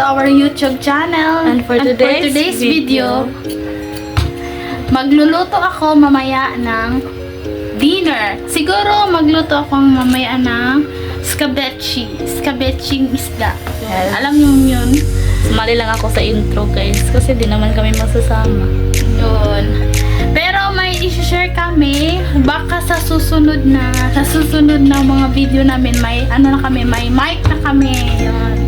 to our YouTube channel. And for today's video, magluluto ako mamaya ng dinner. Siguro magluto ako mamaya ng scabeching isda. Yes. Alam niyo yun? Sumali lang ako sa intro guys kasi di naman kami masasama. Yun. Pero may i-share kami baka sa susunod na mga video namin may may mic na kami. Yun.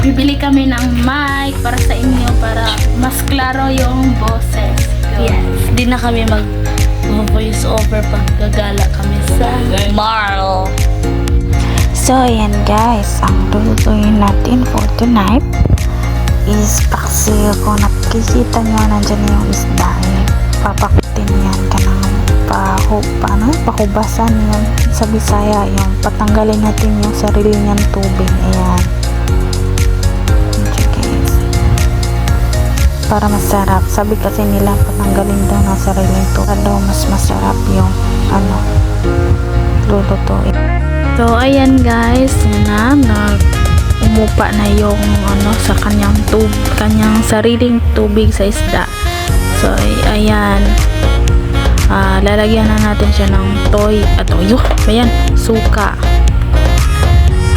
Bibili kami ng mic para sa inyo para mas klaro yung boses. Yun. Yes. Di na kami mag-voice over pag gagala kami sa Marl. So, ayan guys, ang lulutuin natin for tonight is paksiw. Kung nakikita nyo, nandyan yung isda. Papakutin yan ka ng pahubasan yan sa Bisaya. Yung patanggalin natin yung sarili niyang tubig. Ayan. Okay, guys. Para masarap. Sabi kasi nila patanggalin daw ng sariling tubig. Daw mas masarap yung lulutuin. So, ayan guys, yun na, umupa na yung sa kanyang sariling tubig sa isda. So, ayan. Lalagyan na natin siya ng toyo. Ayan, suka.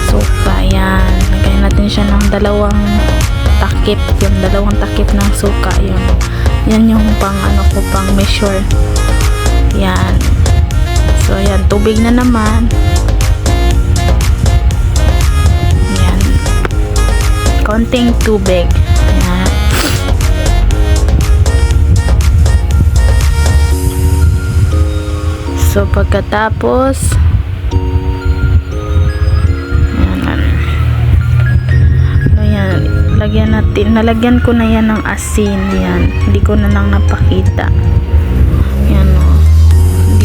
Suka, ayan. Lagyan natin siya ng dalawang takip. Yung dalawang takip ng suka, yun. Yan yung pang measure. Ayan. So, ayan, tubig na naman. Konting tubig. Ayan. So, pagkatapos nalagyan ko na yan ng asin. Yan. Hindi ko na lang napakita. Yan o.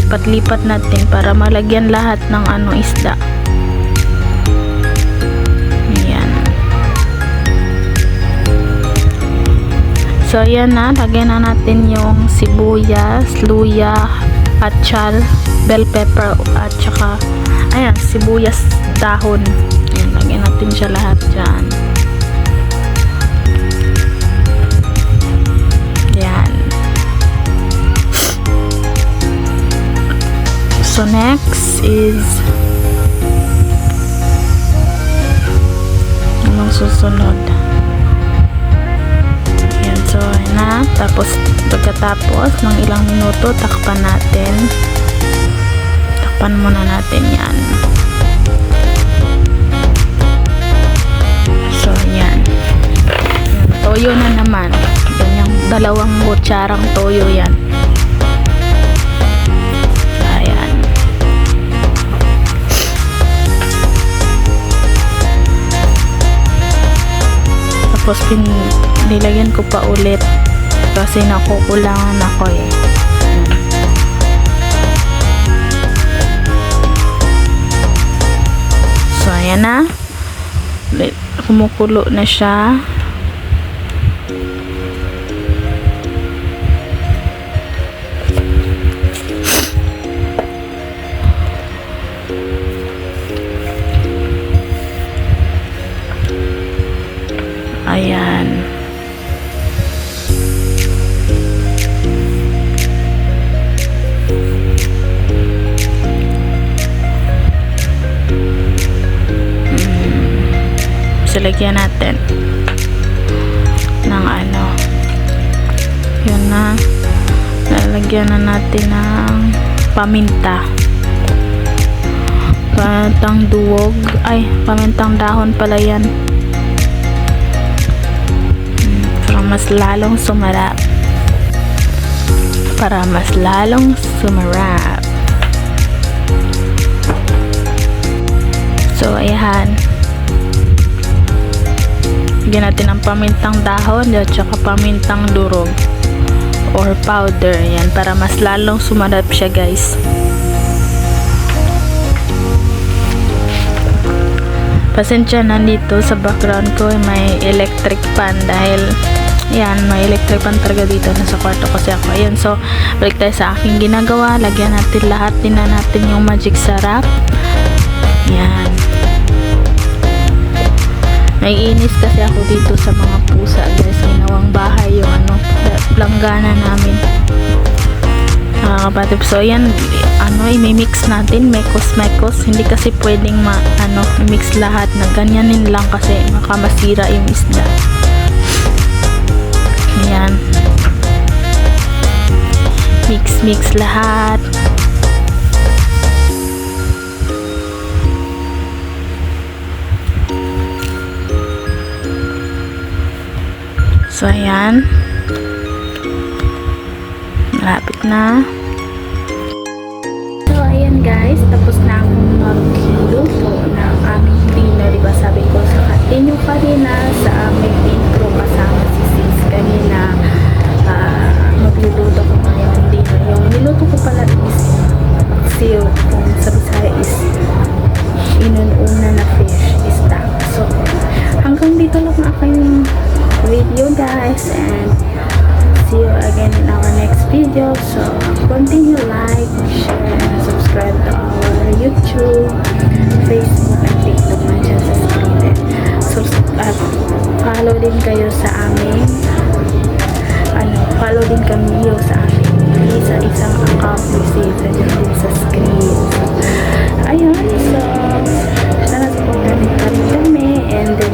Lipat-lipat natin para malagyan lahat ng isda. So, ayan na. Lagyan na natin yung sibuyas, luya, atsal, bell pepper, at saka, ayan, sibuyas dahon. Ayan, lagyan natin siya lahat dyan. Ayan. So, next is anong susunod? So, na. Tapos, pagkatapos ng ilang minuto, takpan natin. Takpan muna natin yan. So, yan. Toyo na naman. Ganyang dalawang kutsarang toyo yan. Ayan. Tapos, nilagyan ko pa ulit kasi nakukulangan ako eh. So, ayan na. Kumukulo na siya. Ayan. So, lagyan natin ng yun na. Lalagyan na natin ng paminta. Pamintang duwog. Ay, pamintang dahon pala yan. Mas lalong sumarap. Para mas lalong sumarap. So, ayan. Lagyan natin ang pamintang dahon at saka pamintang durog or powder. Ayan, para mas lalong sumarap siya guys. Pasensya na dito sa background ko may electric fan dahil yan, may electric fan talaga dito nasa kwarto kasi ako. Ayan, so balik tayo sa aking ginagawa. Lagyan natin lahat, tingnan natin yung magic sarap. Yan. Naiinis kasi ako dito sa mga pusa guys. Ginawang bahay yung langgana namin. Kapatid. So ayan, i-mix natin mekos. Hindi kasi pwedeng i-mix lahat na ganyanin lang kasi makamasira yung isda. Ayan. Mix lahat. So ayan. Malapit na. So ayan guys, tapos na akong magluto ng aming dinner. Diba sabi ko sa inyo kanina sa aming intro kasama si Sis kanina, magluluto ko ngayon dinner. Yung niluto ko pala is paksiw, kung sa Bisaya is inununa na fish isda. So hanggang dito lang ang aking video guys, and see you again in our next video. So continue like, share, and subscribe to our YouTube, Facebook, and TikTok nandiyan sa screen. Follow din kayo sa aming follow din kami sa aming isang account message nandiyan din sa screen. So, ayun, so sana supportan din kami, and then